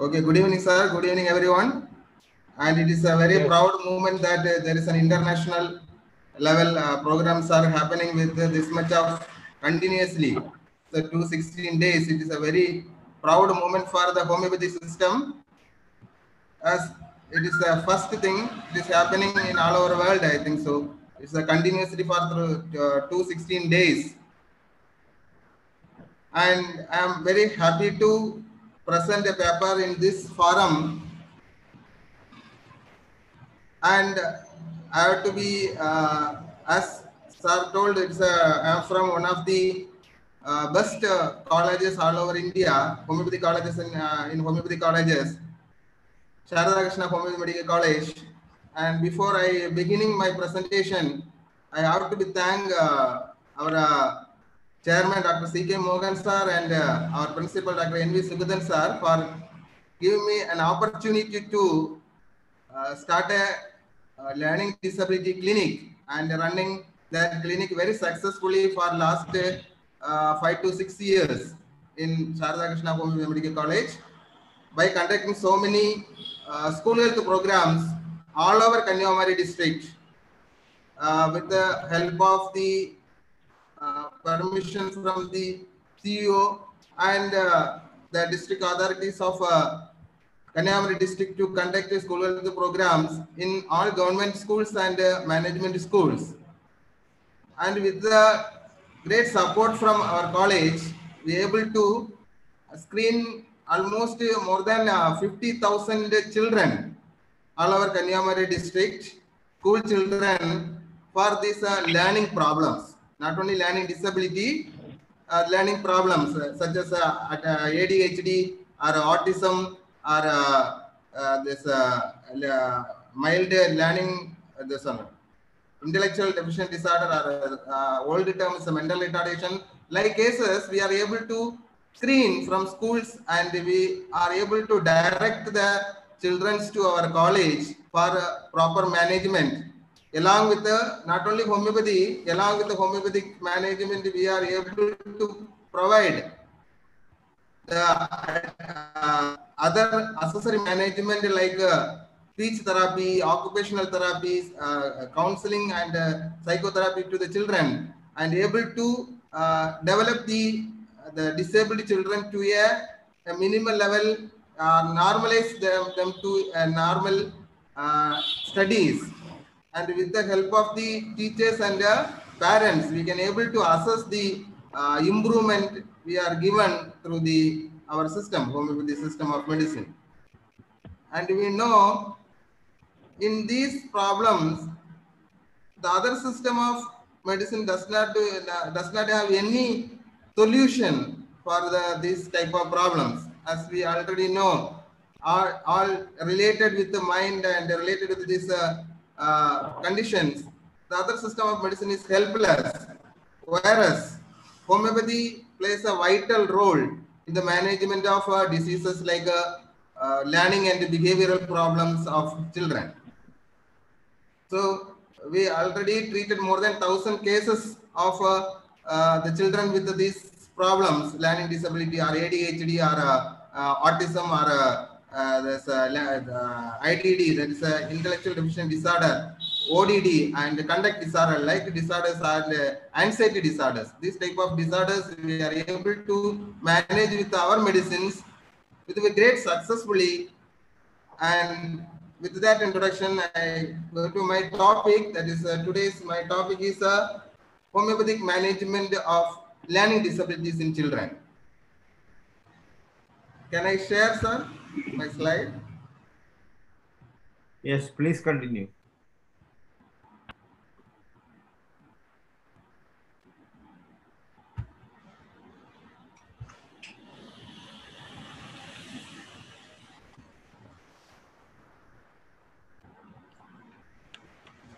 Okay, good evening, sir. Good evening, everyone. And it is a very proud moment that there is an international level programs are happening with this much of continuously. So 216 days. It is a very proud moment for the homeopathy system, as it is the first thing. It is happening in all over world. I think so. It's a continuously for 216 days, and I am very happy to present a paper in this forum. And I have to be, as sir told, I am from one of the best colleges all over India, homeopathy colleges in homeopathy colleges, Sharada Krishna Homeopathy Medical College. And before I beginning my presentation, I have to be thank our chairman Dr. C.K. Mohan sir and our principal Dr. N.V. Sugadan sir for giving me an opportunity to start a learning disability clinic and running that clinic very successfully for last 5 to 6 years in Sharada Krishna Homeopathy Medical College by conducting so many school health programs all over Kanyakumari district with the help of the permission from the CEO and the district authorities of Kanyakumari district to conduct school health programs in all government schools and management schools. And with the great support from our college, we are able to screen almost more than 50,000 children all over Kanyakumari district, school children, for these learning problems, not only learning disability, learning problems such as ADHD or autism or this mild learning this one, intellectual deficient disorder or old term is a mental retardation. Like cases, we are able to screen from schools and we are able to direct the children to our college for proper management. Along with the not only homeopathy, along with the homeopathic management, we are able to provide the other accessory management like speech therapy, occupational therapies, counseling and psychotherapy to the children, and able to develop the disabled children to a minimal level, normalize them to a normal studies. And with the help of the teachers and parents, we can able to assess the improvement we are given through the our system, homeopathy system of medicine. And we know in these problems, the other system of medicine does not have any solution for this type of problems, as we already know, are all related with the mind and related with these conditions. The other system of medicine is helpless, whereas homeopathy plays a vital role in the management of diseases like learning and behavioral problems of children. So we already treated more than 1,000 cases of the children with these problems, learning disability or ADHD or autism or this IDD, that is intellectual deficient disorder, ODD, and conduct disorder, like disorders and anxiety disorders. These type of disorders we are able to manage with our medicines with a great successfully. And with that introduction, I go to my topic. That is today's my topic is homeopathic management of learning disabilities in children. Can I share, sir, my slide? Yes, please continue.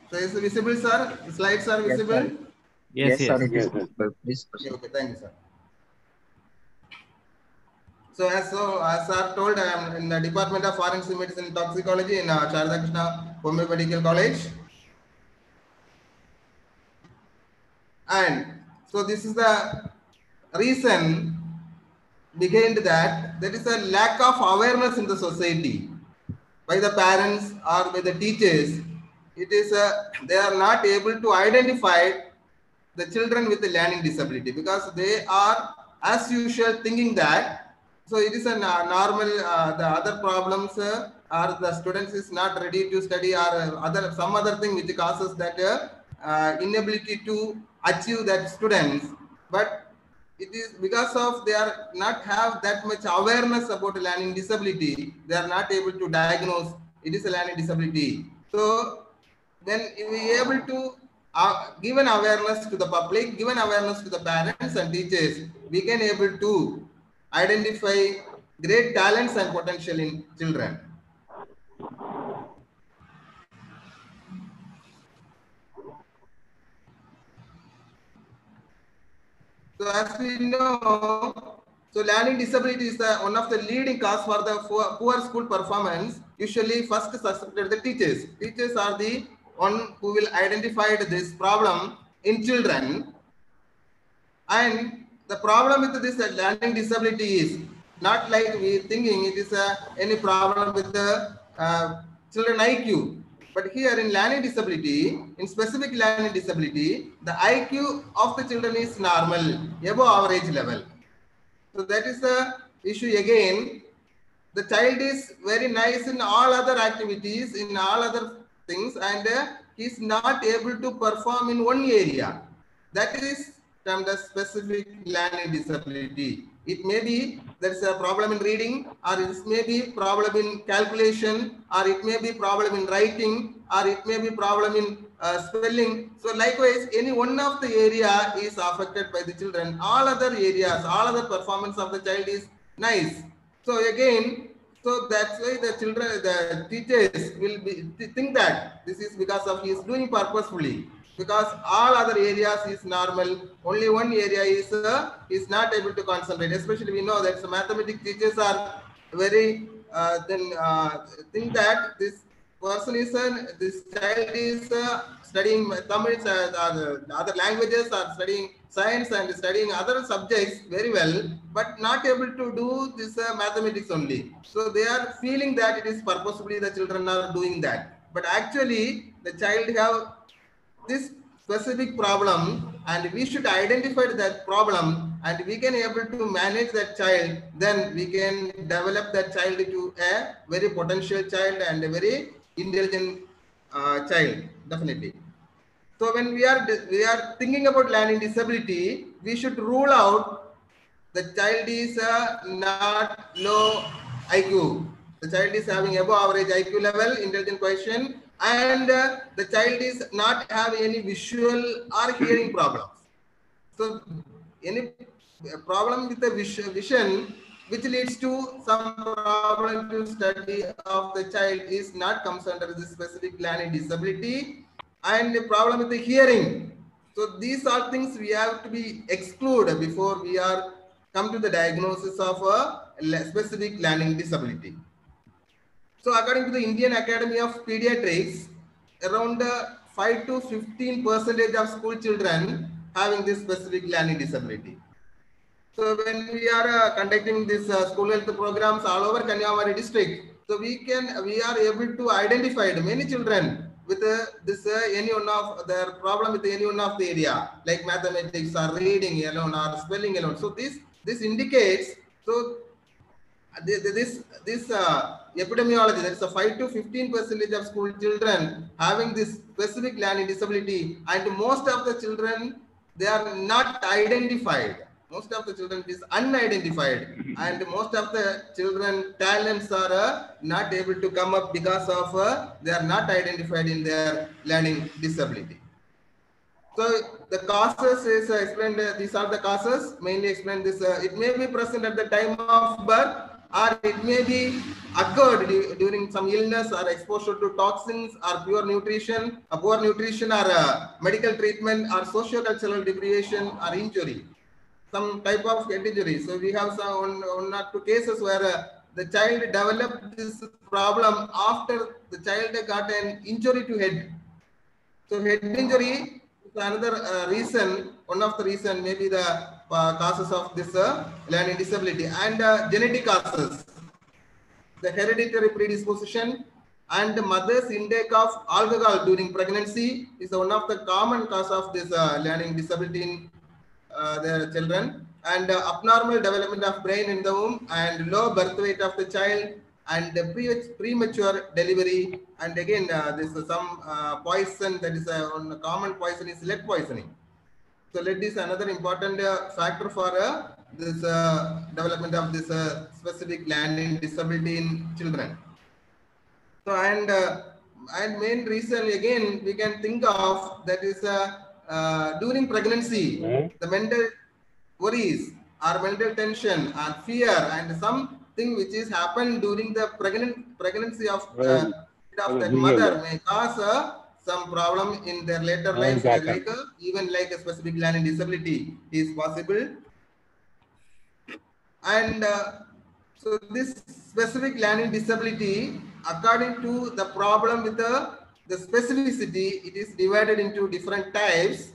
So is it visible, sir? The slides are visible? Yes, Sir, it is visible. Please proceed. Okay, thank you, sir. So as sir told, I am in the Department of Forensic Medicine and Toxicology in Sharada Krishna Homeopathy Medical College. And so this is the reason behind that, there is a lack of awareness in the society by the parents or by the teachers. It is they are not able to identify the children with the learning disability because they are, as usual, thinking that so it is a normal the other problems or the students is not ready to study or other some other thing which causes that inability to achieve that students. But it is because of they are not have that much awareness about learning disability, they are not able to diagnose it is a learning disability. So when we are able to give an awareness to the public, give an awareness to the parents and teachers, we can able to identify great talents and potential in children. So as we know, so learning disability is one of the leading cause for the poor school performance. Usually first suspected the teachers. Teachers are the one who will identify this problem in children. And the problem with this learning disability is not like we thinking it is any problem with the children IQ. But here in learning disability, in specific learning disability, the IQ of the children is normal, above average level. So that is the issue again. The child is very nice in all other activities, in all other things, and he is not able to perform in one area. That is termed as specific learning disability. It may be there is a problem in reading, or it may be problem in calculation, or it may be problem in writing, or it may be problem in spelling. So likewise, any one of the area is affected by the children. All other areas, all other performance of the child is nice. So again, so that's why the children, the teachers will be think that this is because of he is doing purposefully. Because all other areas is normal, only one area is not able to concentrate. Especially we know that mathematics teachers are very think that this person is this child is studying Tamil, other languages, or studying science and studying other subjects very well, but not able to do this mathematics only. So they are feeling that it is purposefully the children are doing that. But actually, the child have this specific problem, and we should identify that problem, and we can able to manage that child. Then we can develop that child to a very potential child and a very intelligent child, definitely. So when we are thinking about learning disability, we should rule out the child is not low IQ. The child is having above average IQ level, intelligent quotient, and the child is not having any visual or hearing problems. So any problem with the vision which leads to some problem to study of the child is not comes under the specific learning disability. And the problem with the hearing. So these are things we have to be excluded before we are come to the diagnosis of a specific learning disability. So according to the Indian Academy of Pediatrics, around 5 to 15% of school children having this specific learning disability. So when we are conducting this school health programs all over Kanyakumari district, so we are able to identify many children with this any one of their problem with any one of the area, like mathematics or reading alone or spelling alone. So this indicates so this epidemiology, that's a 5 to 15% of school children having this specific learning disability, and most of the children they are not identified. Most of the children is unidentified, and most of the children talents are not able to come up because of they are not identified in their learning disability. So the causes is explained. These are the causes mainly explained. This it may be present at the time of birth, or it may be occurred during some illness or exposure to toxins or poor nutrition or medical treatment or socio-cultural deprivation or injury, some type of head injury. So we have some one or two cases where the child developed this problem after the child got an injury to head. So head injury is another reason, one of the reason, maybe the causes of this learning disability, and genetic causes. The hereditary predisposition and mother's intake of alcohol during pregnancy is one of the common cause of this learning disability in the children, and abnormal development of brain in the womb, and low birth weight of the child, and premature delivery. And again, this is some poison, that is one common poison is lead poisoning. So lead is another important factor for this development of this specific learning disability in children. So and main reason again we can think of, that is during pregnancy, the mental worries or mental tension or fear and something which is happened during the pregnancy of that mother may cause some problem in their later life, like even like a specific learning disability is possible. And so this specific learning disability, according to the problem with the specificity, it is divided into different types.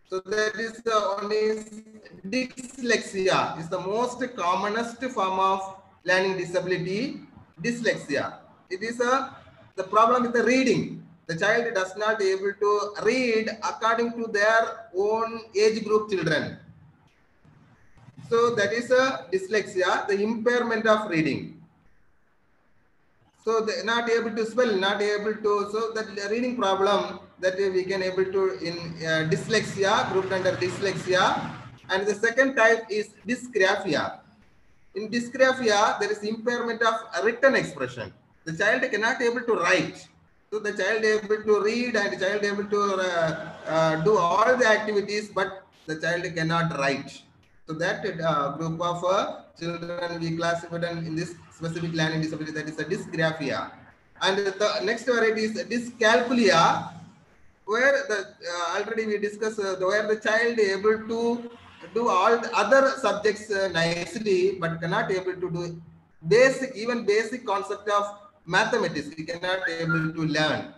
So that is one is dyslexia, is the most commonest form of learning disability. Dyslexia. It is the problem with the reading. The child does not able to read according to their own age group children. So that is a dyslexia, the impairment of reading. So they're not able to spell, not able to, so that reading problem that we can able to in dyslexia, grouped under dyslexia. And the second type is dysgraphia. In dysgraphia, there is impairment of written expression. The child cannot able to write. So the child able to read and the child able to do all the activities, but the child cannot write. So that group of children we classified in this specific learning disability, that is a dysgraphia. And the next variety is dyscalculia, where the already we discussed where the child able to do all the other subjects nicely, but cannot able to do basic concept of mathematics. He cannot able to learn.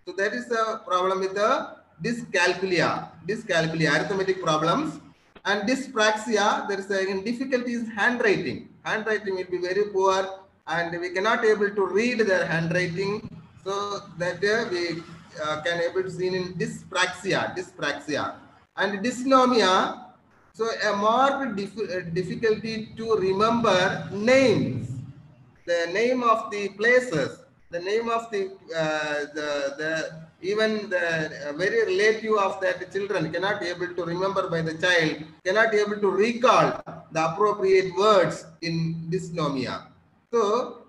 So that is the problem with the dyscalculia, arithmetic problems. And dyspraxia, there is a difficulty in handwriting. Handwriting will be very poor, and we cannot able to read their handwriting. So that we can able to see in dyspraxia. And dysnomia, so a marked difficulty to remember names, the name of the places, the name of the even the very relative of that children cannot able to remember by the child, cannot able to recall the appropriate words in dysnomia. So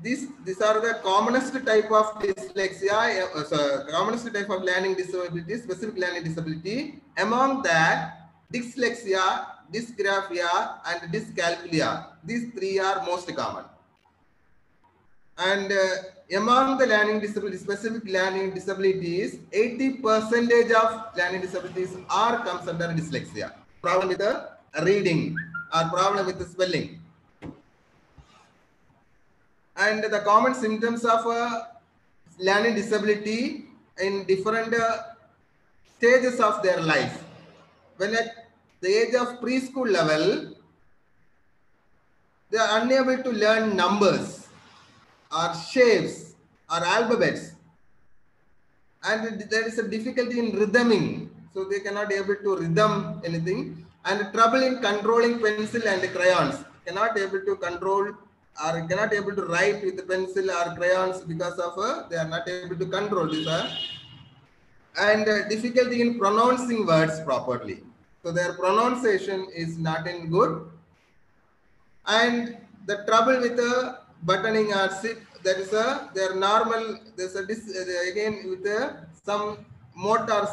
these are the commonest type of dyslexia, commonest type of learning disability, specific learning disability. Among that, dyslexia, dysgraphia, and dyscalculia, these three are most common. And among the learning disabilities, specific learning disabilities, 80% of learning disabilities comes under dyslexia. Problem with the reading or problem with the spelling. And the common symptoms of learning disability in different stages of their life. When at the age of preschool level, they are unable to learn numbers or shapes or alphabets, and there is a difficulty in rhythming, so they cannot be able to rhythm anything, and trouble in controlling pencil and crayons, cannot be able to control or cannot be able to write with the pencil or crayons because of they are not able to control this, and difficulty in pronouncing words properly, so their pronunciation is not in good, and the trouble with buttoning or zip, that is their normal, there's a again with some motor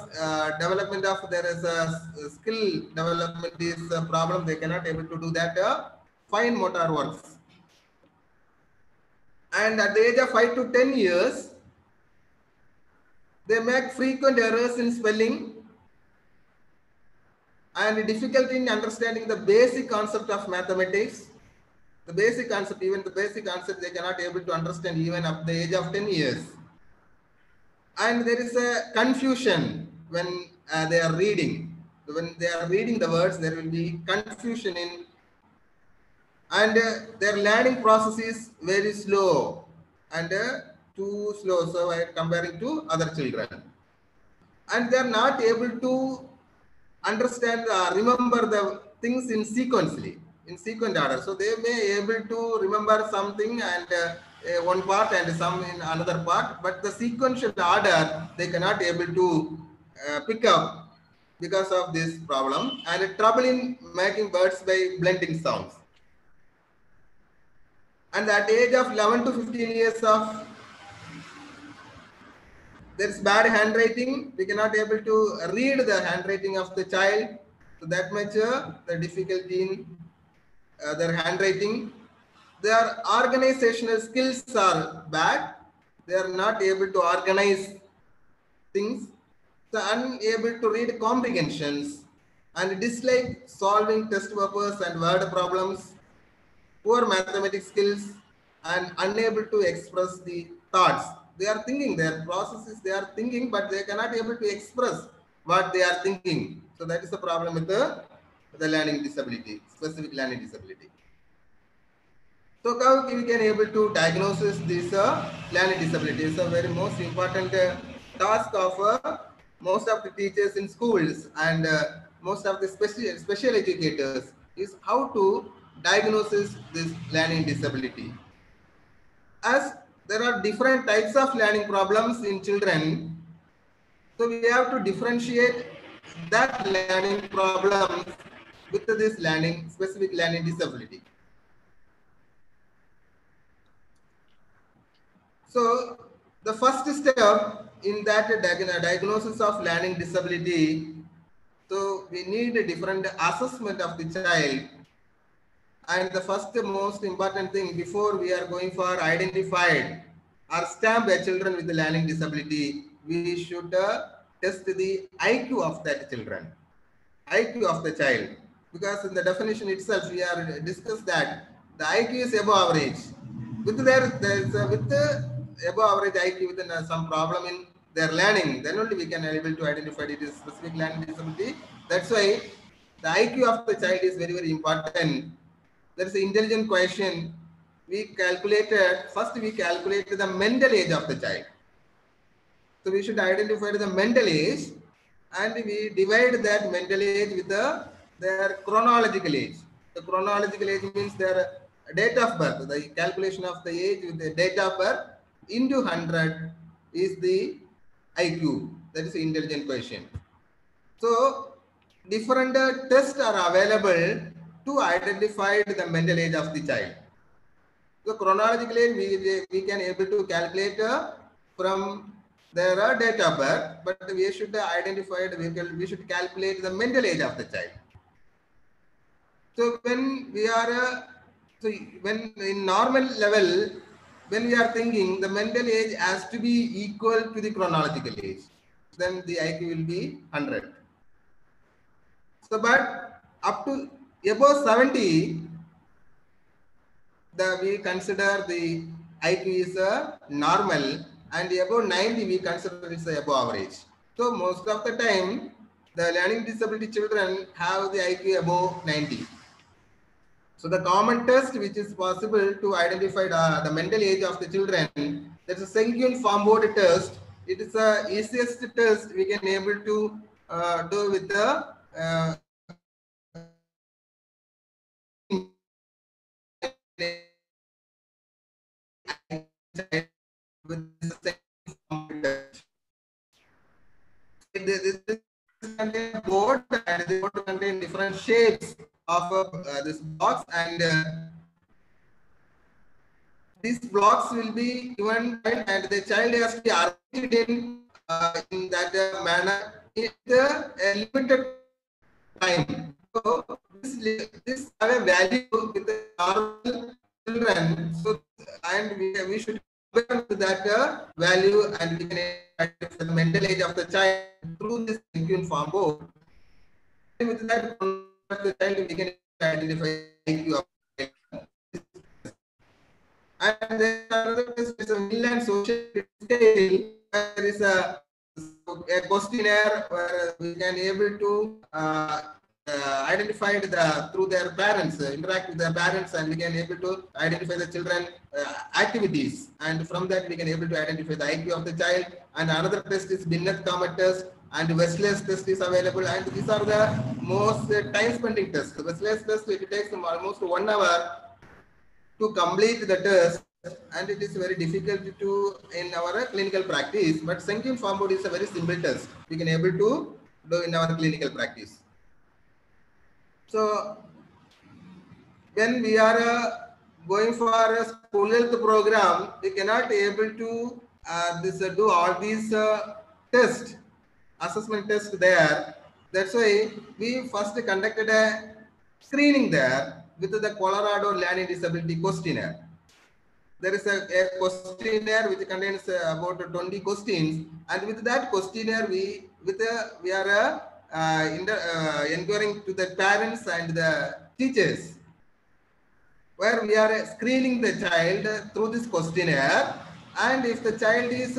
development of, there is a skill development is a problem, they cannot able to do that fine motor works. And at the age of 5 to 10 years, they make frequent errors in spelling and difficulty in understanding the basic concept of mathematics. The basic concept, even the basic concept, they cannot able to understand even up the age of 10 years. And there is a confusion when they are reading. So when they are reading the words, there will be confusion in, and their learning process is very slow and too slow. So I comparing to other children, and they are not able to understand, remember the things in sequentially, in sequent order. So they may able to remember something and one part and some in another part, but the sequential order they cannot able to pick up because of this problem, and trouble in making words by blending sounds. And at the age of 11 to 15 years of, there's bad handwriting, we cannot able to read the handwriting of the child. So that much the difficulty in their handwriting. Their organizational skills are bad. They are not able to organize things. So unable to read comprehensions and dislike solving test papers and word problems, poor mathematics skills, and unable to express the thoughts. They are thinking, their processes, they are thinking, but they cannot able to express what they are thinking. So that is the problem with the learning disability, specific learning disability. So how we can able to diagnose this learning disability is a very most important task of most of the teachers in schools and most of the special educators is how to diagnose this learning disability. As there are different types of learning problems in children, so we have to differentiate that learning problems with this learning specific learning disability. So the first step in that diagnosis of learning disability, so we need a different assessment of the child. And the first most important thing before we are going for identified or stamp a children with the learning disability, we should test the IQ of that children, IQ of the child. Because in the definition itself, we are discussed that the IQ is above average. With the above average IQ with some problem in their learning, then only we can able to identify it as specific learning disability. That's why the IQ of the child is very, very important. There is an intelligent question. We calculated, first we calculated the mental age of the child. So we should identify the mental age and we divide that mental age with their chronological age. The chronological age means their date of birth. The calculation of the age with the date of birth into 100 is the IQ. That is the intelligent question. So different tests are available to identify the mental age of the child. So chronologically, we can able to calculate from their date of birth, but we should identify, we should calculate the mental age of the child. So when we are, so when in normal level, when we are thinking the mental age has to be equal to the chronological age, then the IQ will be 100. So, but up to above 70, we consider the IQ is normal, and above 90 we consider it's above average. So most of the time, the learning disability children have the IQ above 90. So the common test which is possible to identify the mental age of the children, that's a Sanguine Farm Board test. It is the easiest test we can able to do with the this contain board, and the board contain different shapes of this box, and these blocks will be given, and the child has to be arranged in that manner in the limited time. So this have a value with the normal children. So and we should compare to that value, and we can identify the mental age of the child through this Sanguine Farm Board. And with that the child, we can identify IQ of the child. And then another test is a Mill and Social scale. There is a a questionnaire where we can able to identify through their parents, interact with their parents, and we can able to identify the children activities, and from that we can able to identify the IQ of the child. And another test is Binet-Comet test, and Westlake test is available, and these are the most time spending tests. The Westlake test, it takes them almost 1 hour to complete the test, and it is very difficult to in our clinical practice. But Sankeyun Farm Board is a very simple test we can able to do in our clinical practice. So when we are going for a school health program, we cannot able to do all these tests, assessment tests there. That's why we first conducted a screening there with the Colorado Learning Disability Questionnaire. There is a questionnaire which contains about 20 questions, and with that questionnaire we are inquiring to the parents and the teachers, where we are screening the child through this questionnaire. And if the child is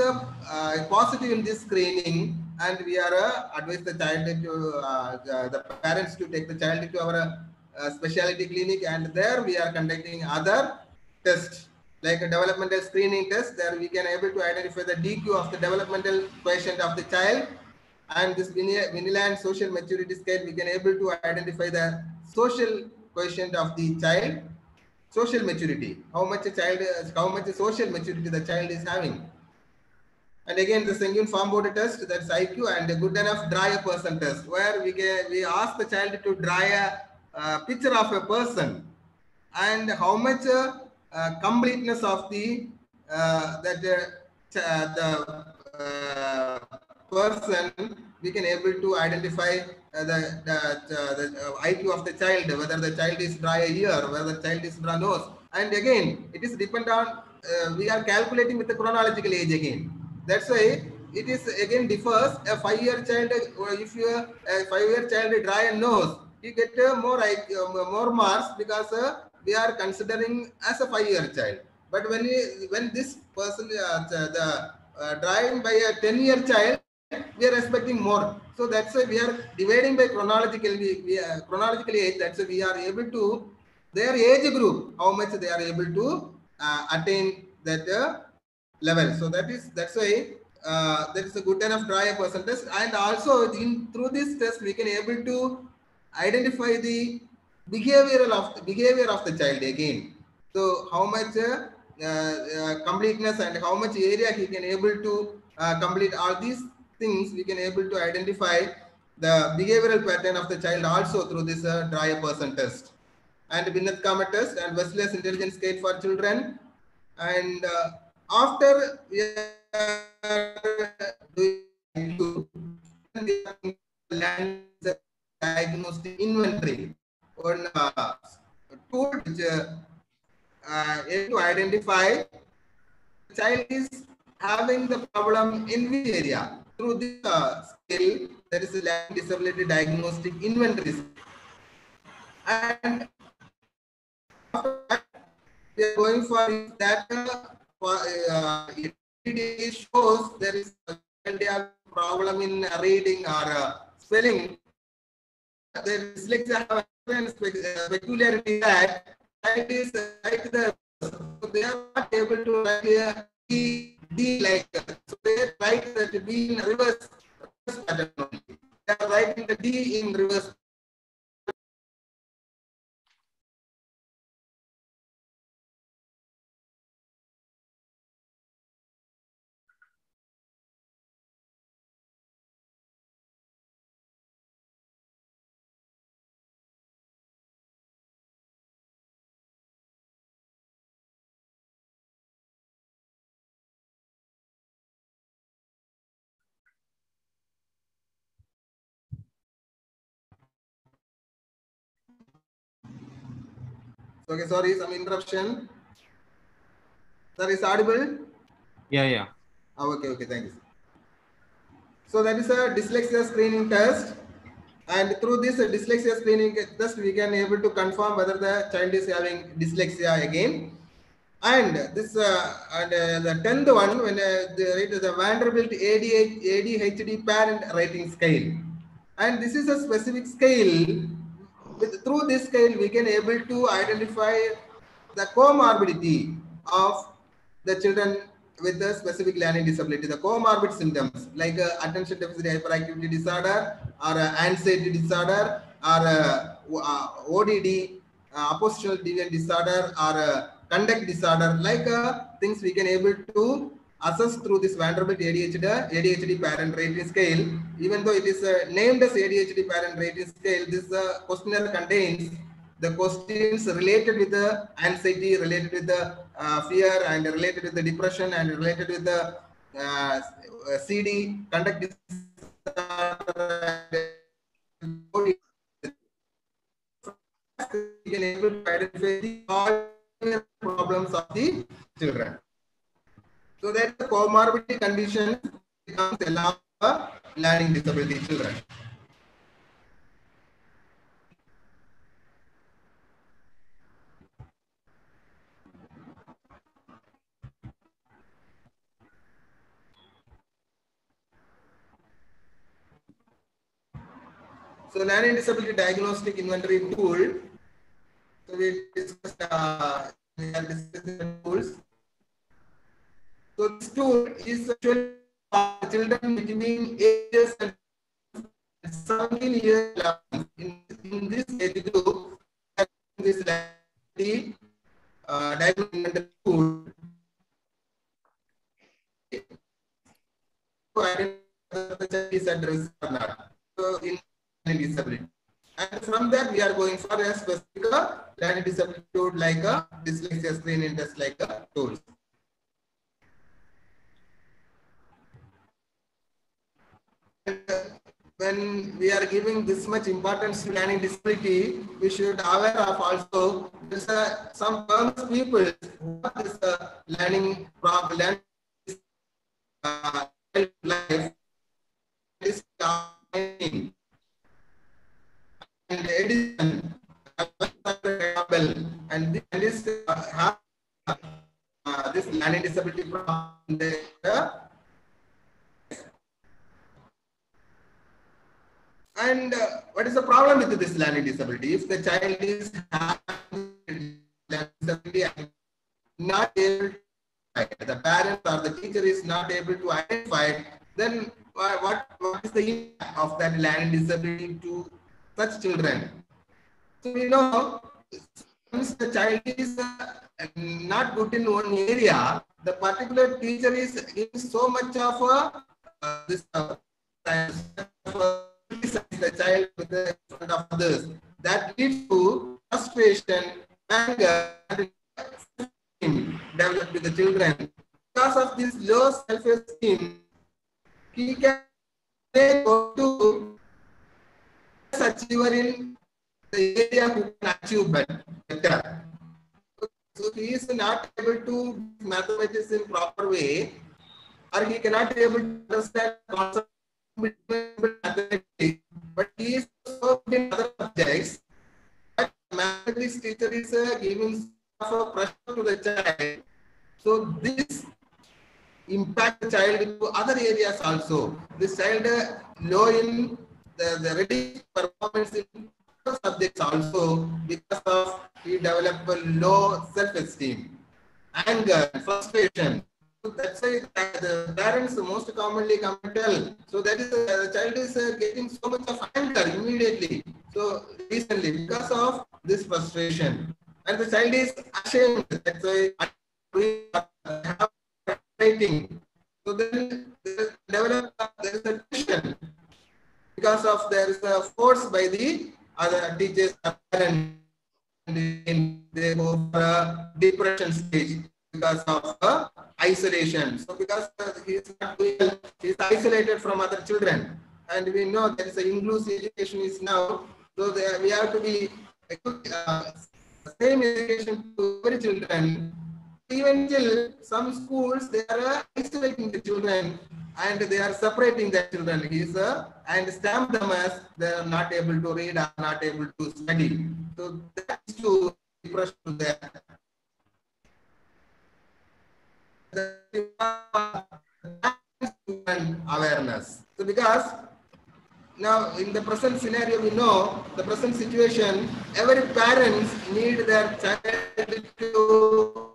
positive in this screening, and we are advise the child to the parents to take the child to our specialty clinic, and there we are conducting other tests like a developmental screening test. There we can able to identify the DQ of the developmental quotient of the child, and this Vinland social maturity scale, we can able to identify the social quotient of the child, social maturity, how much social maturity the child is having. And again, the Sankeyun Farm Board test, that's IQ, and a good enough draw a person test, where we ask the child to draw a picture of a person, and how much completeness of the person we can able to identify the IQ of the child, whether the child is dry ear, whether the child is dry nose. And again, it is depend on we are calculating with the chronological age again. That's why it is again differs. A 5-year child, if you a 5-year child dry and nose, you get more marks, because we are considering as a 5-year child. But when this person drawing by a 10-year child, we are expecting more. So that's why we are dividing by chronologically age. That's why we are able to their age group, how much they are able to attain that level. So that's why that is a good enough draw a person test. And also through this test we can able to identify the behavior of the child again. So how much completeness and how much area he can able to complete, all these things we can able to identify the behavioral pattern of the child also through this draw a person test, and Binet-Comet test, and Westlake intelligence scale for children. And after we are doing diagnostic inventory on tool which able to identify the child is having the problem in which area. Through this scale, there is a learning disability diagnostic inventory, and after that we are going for that it shows there is a problem in reading or spelling. The dyslexia have a peculiarity that it is like so they are not able to write D like so they write that D in reverse pattern. They are writing the D in reverse. Okay, sorry, some interruption. Sir, is audible? Yeah. Oh, okay, thank you. So that is a dyslexia screening test, and through this dyslexia screening test, we can able to confirm whether the child is having dyslexia again. And this the 10th one, when it is a Vanderbilt ADHD parent rating scale, and this is a specific scale. Through this scale, we can able to identify the comorbidity of the children with a specific learning disability, the comorbid symptoms like attention deficit hyperactivity disorder, or anxiety disorder, or ODD, oppositional deviant disorder, or conduct disorder, like things we can able to assess through this Vanderbilt ADHD parent rating scale. Even though it is named as ADHD parent rating scale, this questionnaire contains the questions related with the anxiety, related with the fear, and related with the depression, and related with the CD, conduct disorder, we can able to identify the all problems of the children. So that the comorbidity condition becomes along learning disability children. So learning disability diagnostic inventory tool. So we discussed we are discussing tools. So this tool is actually for children between ages and 17 years in this age group. This diagnostic tool to identify the child is at risk or not. So in learning disability. And from that, we are going for a specific learning disability tool like a dyslexia screening test, like a tools. And when we are giving this much importance to learning disability, we should aware of also there's some famous people who have this learning problem, life, this and Edison, and this have this learning disability from and what is the problem with this learning disability? If the child is having learning disability and not able to, the parents or the teacher is not able to identify, then what is the impact of that learning disability to such children? So we know once the child is not good in one area, the particular teacher is giving so much of this the child with the front of others. That leads to frustration, anger, and developed with the children. Because of this low self-esteem, he can go to achiever in the area who can achieve better. So he is not able to mathematics in proper way, or he cannot be able to understand concept mathematics, but he is so good in other subjects that mathematics teacher is giving pressure to the child. So this impact the child into other areas also. This child low in the ready performance in subjects also, because of he develop a low self-esteem, anger, frustration. So that's why the parents most commonly come and tell. So that is the child is getting so much of anger immediately. So recently, because of this frustration, and the child is ashamed. That's why writing. So then there is a tension because of there is a force by the other teachers and they go for a depression stage because of isolation. So because he is not doing well, he is isolated from other children, and we know there is a inclusive education is now. So we have to be same education to every children. Even till some schools, they are isolating the children and they are separating the children. And stamp them as they are not able to read or not able to study. So that's to depression there. awareness. So because now in the present scenario, we know the present situation, every parents need their child to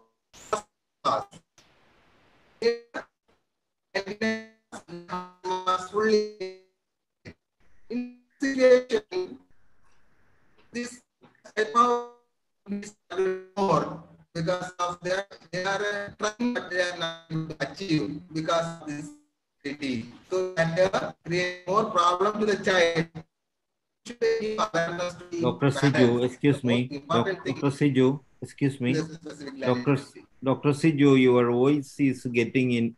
fully in situation this type of more because of their they are trying but they are not able to achieve because of this activity. So that create more problem to the child. Should give awareness to the Dr. parents. Siju, excuse The most me. important thing Dr. Siju, excuse me. is specific Dr. language. Dr. Siju, your voice is getting in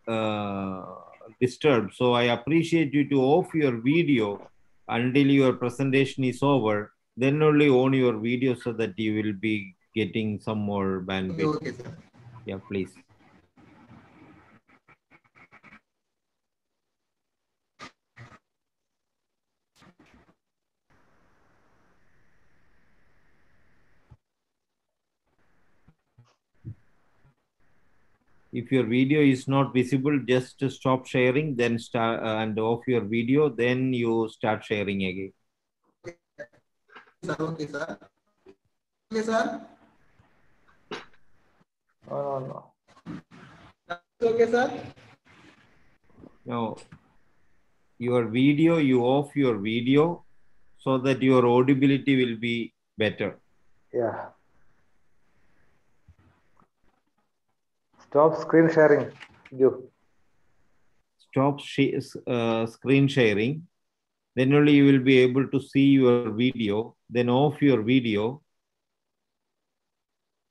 disturbed. So I appreciate you to off your video until your presentation is over. Then only on your video so that you will be getting some more bandwidth. Okay, sir. Yeah, please. If your video is not visible, just stop sharing, then start and off your video, then you start sharing again. Sir, okay, sir. Okay, sir. No. Okay, sir. Now, your video, you off your video so that your audibility will be better. Yeah. Stop screen sharing. You. Stop screen sharing. Then only you will be able to see your video. Then off your video.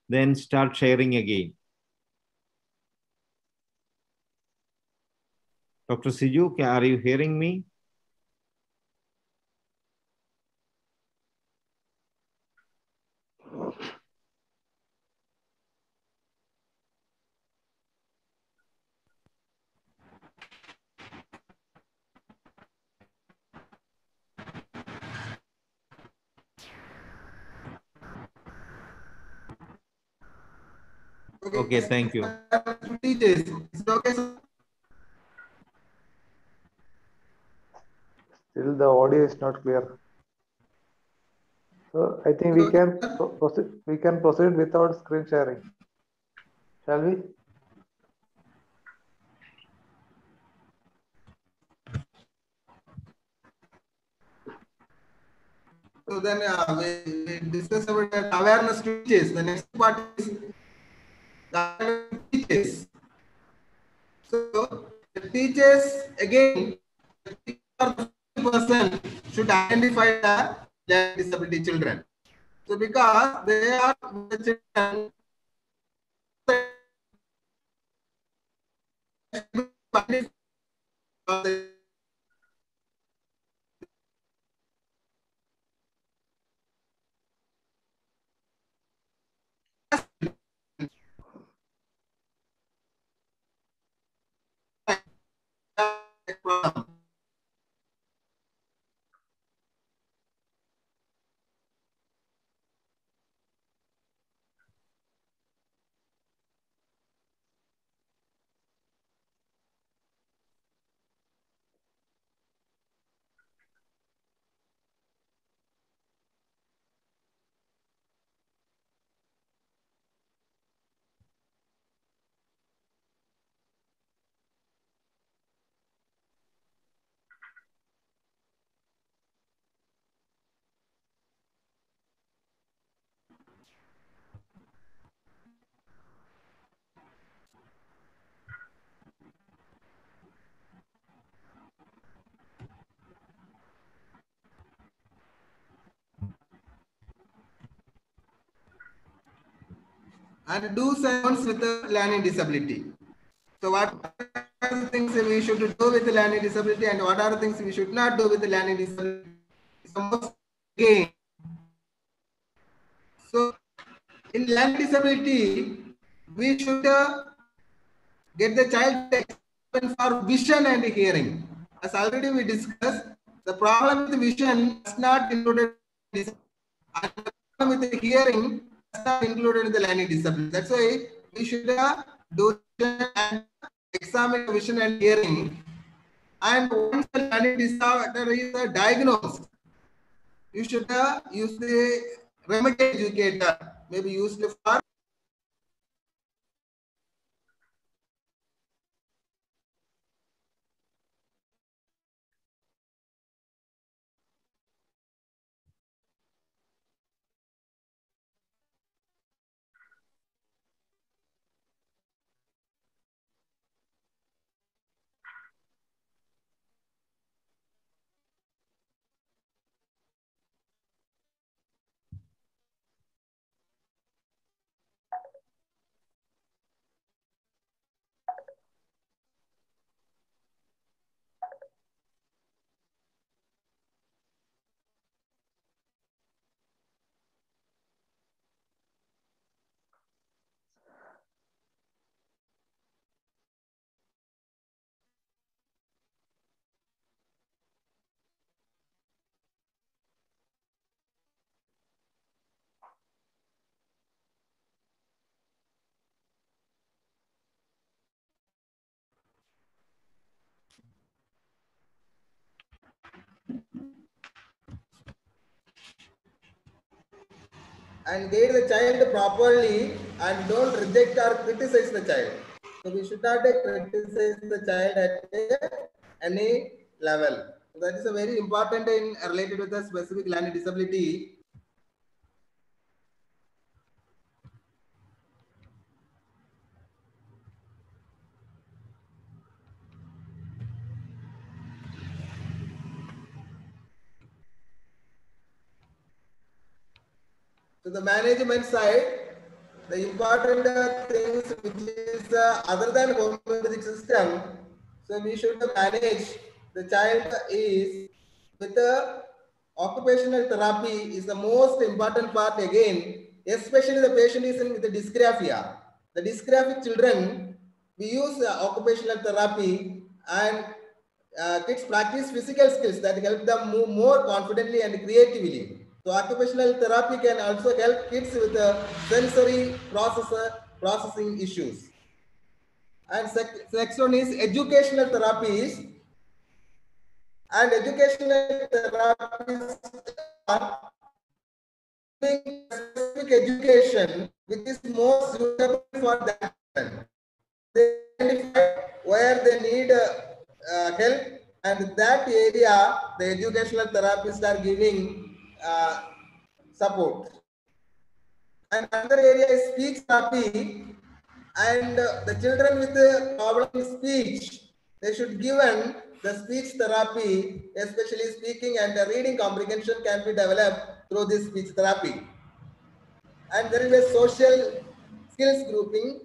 Then start sharing again. Dr. Siju, are you hearing me? Okay, thank you. Teachers, is it okay, sir? Still the audio is not clear. So I think we can proceed. We can proceed without screen sharing. Shall we? So then we discuss about that awareness to teachers. The next part is the awareness to teachers. So the teachers again, the person should identify the learning disability children. So because they are the children and do sounds with a learning disability. So what are the things we should do with the learning disability and what are the things we should not do with the learning disability? Again. So in learning disability, we should get the child for vision and hearing. As already we discussed, the problem with vision is not included in this, and the problem with the hearing is not included in the learning disability. That's why we should do and examine vision and hearing. And once the learning disorder is diagnosed, you should use the remedy educator, maybe used for and guide the child properly and don't reject or criticize the child. So we should not criticize the child at any level. So that is a very important in related with the specific learning disability. So the management side, the important things which is other than homeopathic system, so we should manage the child is with the occupational therapy is the most important part again, especially the patient is in with the dysgraphia. The dysgraphic children, we use occupational therapy and kids practice physical skills that help them move more confidently and creatively. So occupational therapy can also help kids with sensory processing issues. And next one is educational therapies. And educational therapies are giving specific education which is more suitable for that. They identify where they need help, and that area the educational therapists are giving support. And another area is speech therapy, and the children with the problem in speech, they should given the speech therapy, especially speaking and reading comprehension can be developed through this speech therapy. And there is a social skills grouping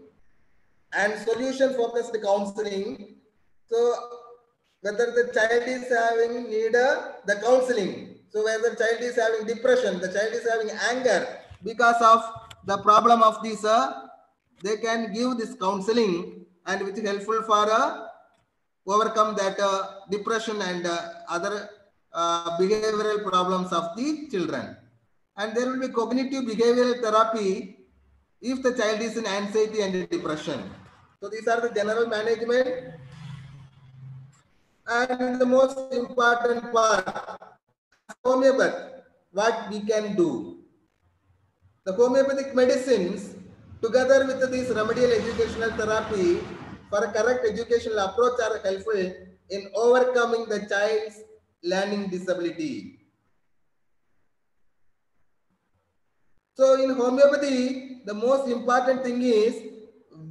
and solution focused counseling. So whether the child is having need the counseling, so whether the child is having depression, the child is having anger because of the problem of this, they can give this counseling and which is helpful for overcome that depression and other behavioral problems of the children. And there will be cognitive behavioral therapy if the child is in anxiety and depression. So these are the general management. And the most important part, homeopathy, what we can do. The homeopathic medicines, together with this remedial educational therapy for a correct educational approach are helpful in overcoming the child's learning disability. So in homeopathy, the most important thing is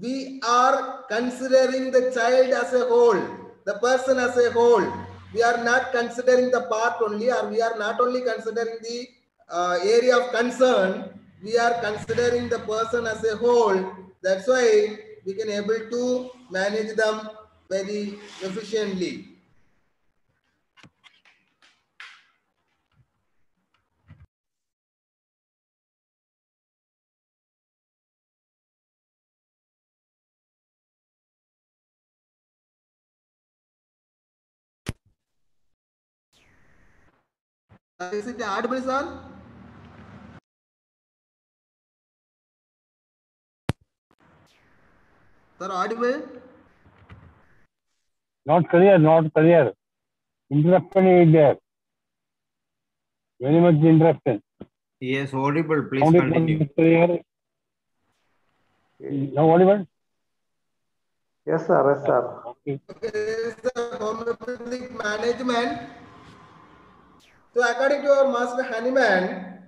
we are considering the child as a whole, the person as a whole. We are not considering the part only, or we are not only considering the area of concern, we are considering the person as a whole. That's why we can able to manage them very efficiently. Is it audible, sir? Sir, audible? Not clear, not clear. Interruption is there. Very much interruption. Yes, audible. Please Sound is continue. not clear. Now audible? Yes, sir. Yes, sir. Okay. Okay, sir, homeopathic management. So according to our Master Hahnemann,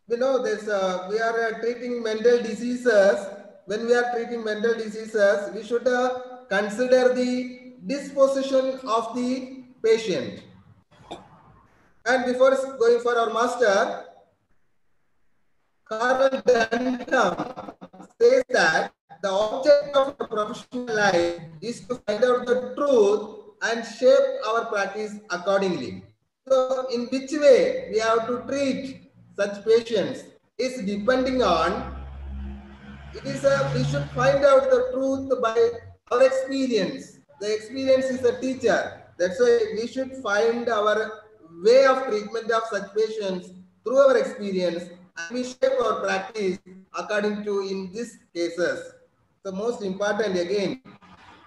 we know this, we are treating mental diseases. When we are treating mental diseases, we should consider the disposition of the patient. And before going for our master, Carl Dunham says that the object of our professional life is to find out the truth and shape our practice accordingly. So in which way we have to treat such patients is depending on, we should find out the truth by our experience. The experience is a teacher. That's why we should find our way of treatment of such patients through our experience, and we shape our practice according to in these cases. The most important again.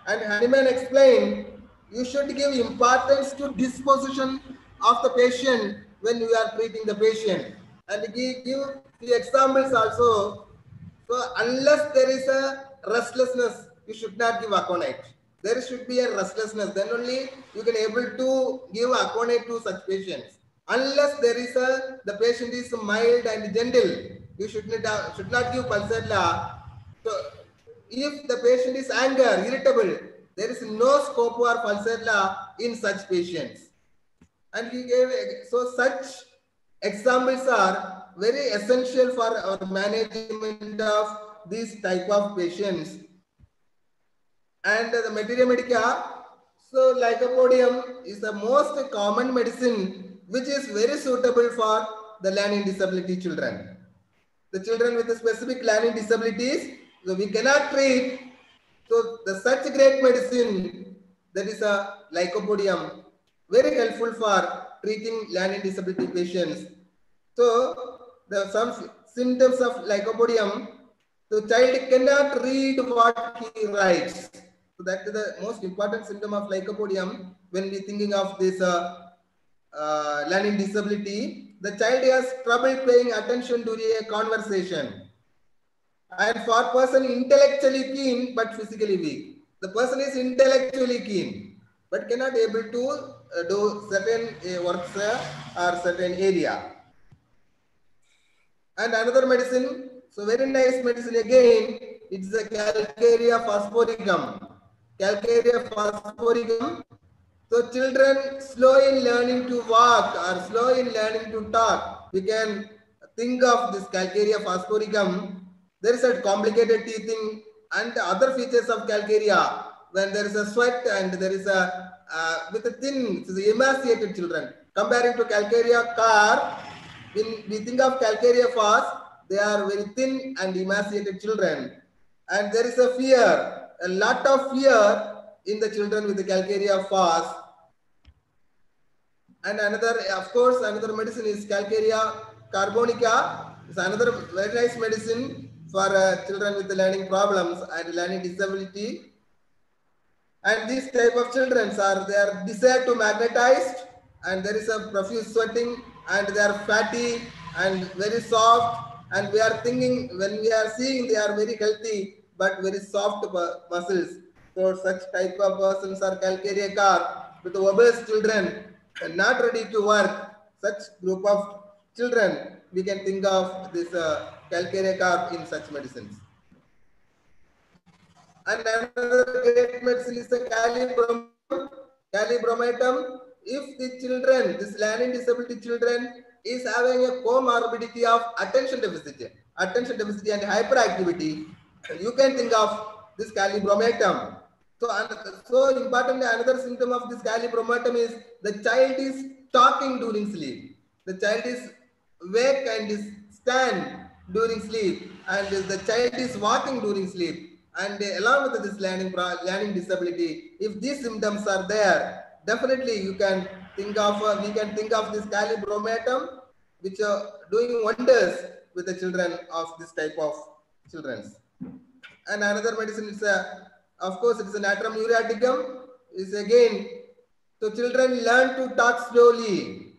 And Hahnemann explained, you should give importance to disposition of the patient when you are treating the patient. And give the examples also. So unless there is a restlessness, you should not give aconite. There should be a restlessness. Then only you can able to give aconite to such patients. Unless there is the patient is mild and gentle, you should not give Pulsatilla. So if the patient is anger, irritable, there is no scope for Pulsatilla in such patients. And he gave, so such examples are very essential for our management of these type of patients. And the materia medica, so lycopodium is the most common medicine which is very suitable for the learning disability children. The children with the specific learning disabilities, so we cannot treat. So the such great medicine, that is a lycopodium, very helpful for treating learning disability patients. So some symptoms of lycopodium, the child cannot read what he writes. So that is the most important symptom of lycopodium when we thinking of this learning disability. The child has trouble paying attention during a conversation. And for person intellectually keen but physically weak. The person is intellectually keen but cannot able to do certain works or certain area. And another medicine, so very nice medicine again, it's the Calcarea phosphoricum. Calcarea phosphoricum. So children slow in learning to walk or slow in learning to talk, we can think of this Calcarea phosphoricum. There is a complicated teething and other features of Calcarea when there is a sweat and there is a with a thin, so the emaciated children. Comparing to Calcarea car, when we think of Calcarea phos, they are very thin and emaciated children. And there is a fear, a lot of fear in the children with the Calcarea phos. And another, of course, another medicine is Calcarea carbonica. It's another very nice medicine for children with the learning problems and learning disability. And these type of children they are desired to magnetized, and there is a profuse sweating, and they are fatty and very soft. And we are thinking, when we are seeing, they are very healthy but very soft muscles. So such type of persons are Calcarea car with obese children and not ready to work. Such group of children, we can think of this Calcarea car in such medicines. And another great medicine is the Calibromatum. If the children, this learning disability children, is having a comorbidity of attention deficit and hyperactivity, you can think of this Calibromatum. So importantly, another symptom of this Calibromatum is the child is talking during sleep. The child is wake and is stand during sleep, and the child is walking during sleep. And along with this learning disability, if these symptoms are there, definitely you can think of, we can think of this Calibromatum, which are doing wonders with the children of this type of children. And another medicine is of course, it's an natrum muriaticum. Is again, so children learn to talk slowly,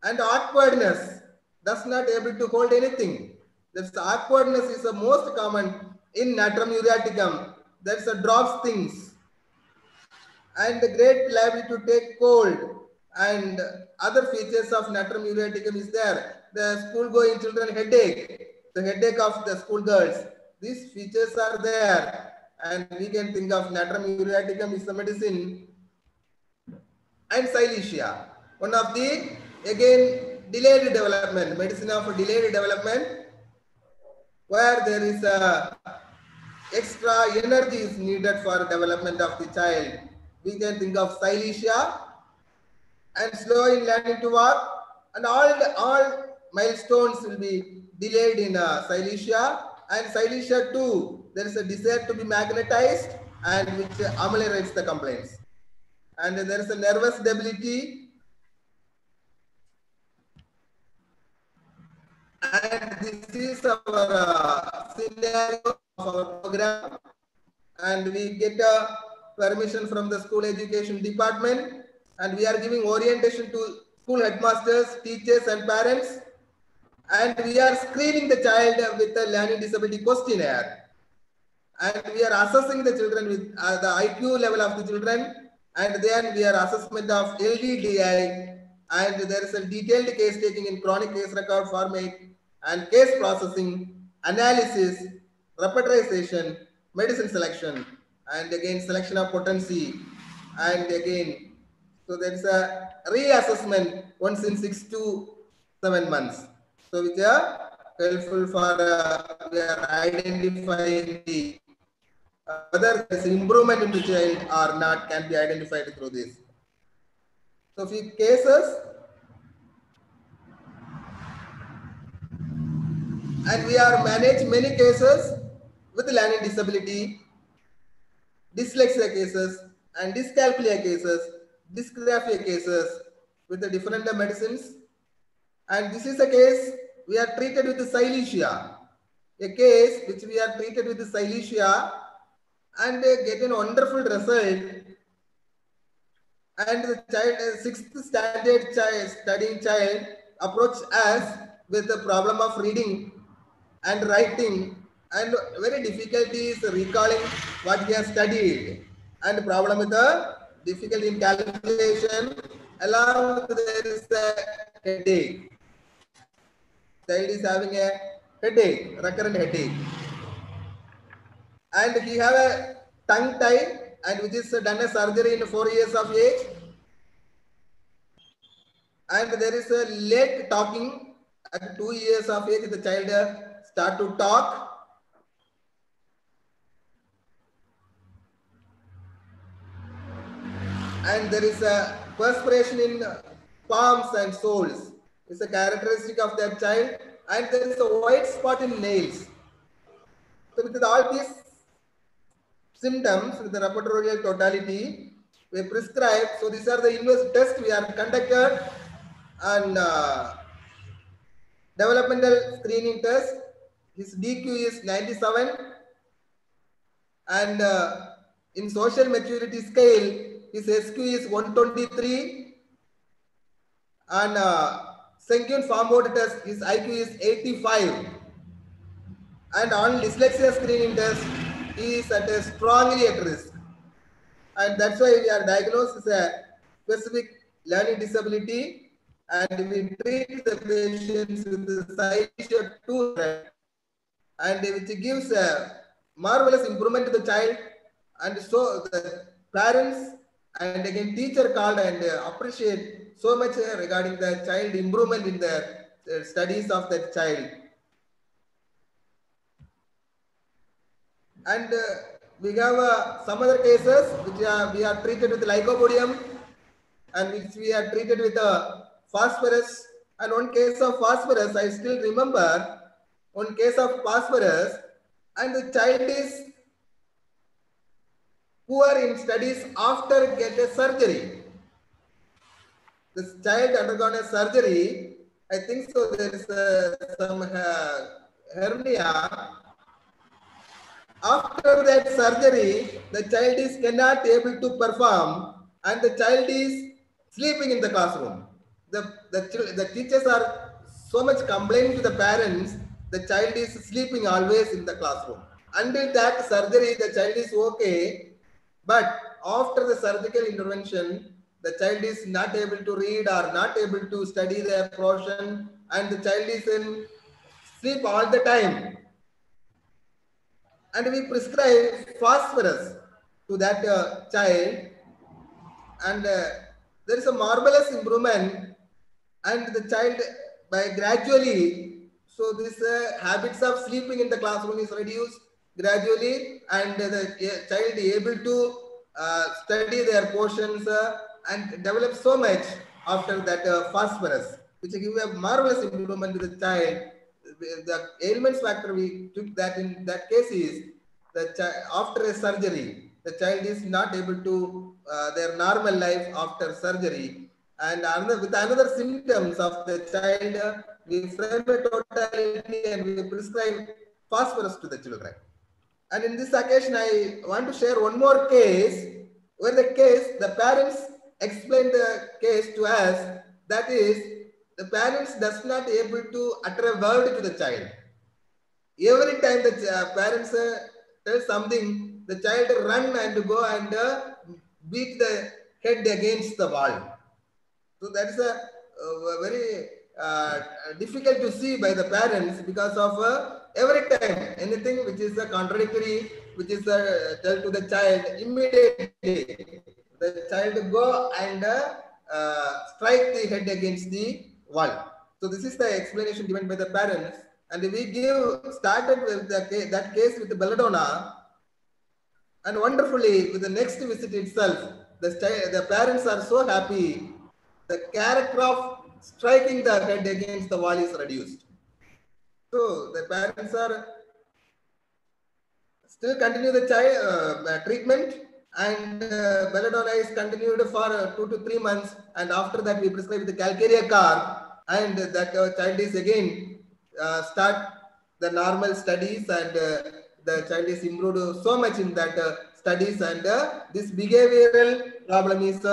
and awkwardness does not able to hold anything. That's awkwardness is the most common in natrum muriaticum. That's a drops things, and the great liability to take cold, and other features of natrum muriaticum is there. The school going children headache, the headache of the school girls. These features are there, and we can think of natrum muriaticum is the medicine. And Silesia, one of the again delayed development, medicine of delayed development, where there is a extra energy is needed for development of the child. We can think of Silesia, and slow in learning to walk, and all milestones will be delayed in Silesia. And Silesia too, there is a desire to be magnetized, and which ameliorates the complaints. And there is a nervous debility, and this is our scenario of our program, and we get a permission from the school education department, and we are giving orientation to school headmasters, teachers and parents, and we are screening the child with a learning disability questionnaire, and we are assessing the children with the IQ level of the children, and then we are assessment of LDDI, and there is a detailed case taking in chronic case record format, and case processing, analysis, repertorization, medicine selection, and again selection of potency, and again, so there is a reassessment once in 6 to 7 months. So which are helpful for we are identifying the whether there is improvement in the child or not can be identified through this. So few cases, and we are managed many cases with learning disability, dyslexia cases, and dyscalculia cases, dysgraphia cases with the different medicines. And this is a case we are treated with the Silesia, a case which we are treated with the Silesia, and get a wonderful result. And the child, 6th standard child, studying child, approached us with the problem of reading and writing, and very difficulties recalling what he has studied, and problem with the difficulty in calculation, along with there is a headache. Child is having a headache, recurrent headache, and he have a tongue tie, and which is done a surgery in 4 years of age, and there is a late talking at 2 years of age. The child start to talk, and there is a perspiration in palms and soles. It's a characteristic of that child, and there is a white spot in nails. So with all these symptoms, with the repertorial totality, we prescribe. So these are the inverse tests we are conducted, and developmental screening test. His DQ is 97, and in social maturity scale, his SQ is 123, and Sankyun farm mode test, his IQ is 85, and on dyslexia screening test, he is strongly at risk, and that's why we are diagnosed as a specific learning disability, and we treat the patients with the Silesia 2, and which gives a marvelous improvement to the child, and so the parents and again teacher called and appreciate so much regarding the child improvement in the studies of that child. And we have some other cases which we are treated with lycopodium, and which we are treated with phosphorus. And one case of phosphorus, I still remember one case of phosphorus, and the child is poor in studies after get a surgery. This child undergone a surgery, I think so there is some hernia, after that surgery, the child is cannot able to perform and the child is sleeping in the classroom. The teachers are so much complaining to the parents, the child is sleeping always in the classroom. Until that surgery, the child is okay, but after the surgical intervention, the child is not able to read or not able to study their portion, and the child is in sleep all the time. And we prescribe phosphorus to that child, and there is a marvelous improvement, and the child by gradually, so this habits of sleeping in the classroom is reduced gradually, and the child able to study their portions and develop so much after that phosphorus, which give a marvelous improvement to the child. The ailments factor we took that in that case is after a surgery, the child is not able to their normal life after surgery, and with another symptoms of the child, we frame a totality and we prescribe phosphorus to the children. And in this occasion, I want to share one more case where the parents explained the case to us. That is, the parents does not able to utter a word to the child. Every time the parents tell something, the child run and go and beat the head against the wall. So that is a very difficult to see by the parents, because of every time anything which is contradictory, which is tell to the child, immediately the child go and strike the head against the wall. So this is the explanation given by the parents, and we started with that case with the belladonna, and wonderfully with the next visit itself, the parents are so happy. The character of striking the head against the wall is reduced. So the parents are still continue the child treatment, and belladonna is continued for 2 to 3 months, and after that we prescribe the calcarea carb, and that child is again start the normal studies, and the child is improved so much in that studies, and this behavioral problem is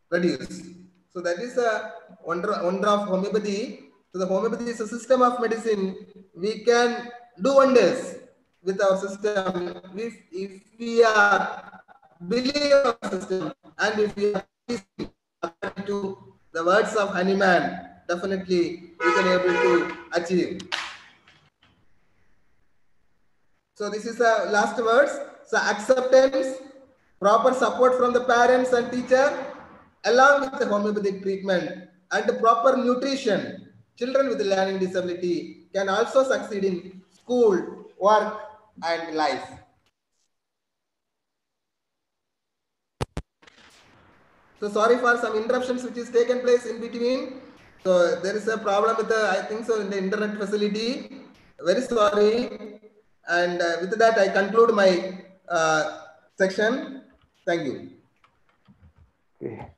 reduced. So that is a wonder of homeopathy. So the homeopathy is a system of medicine. We can do wonders with our system if we are believe our system, and if we are according to the words of Hanuman, definitely we can able to achieve. So this is the last words. So acceptance, proper support from the parents and teacher, along with the homeopathic treatment and the proper nutrition. Children with learning disability can also succeed in school, work, and life. So sorry for some interruptions which is taken place in between. So there is a problem with the, I think so, in the internet facility. Very sorry. And with that, I conclude my section. Thank you. Okay.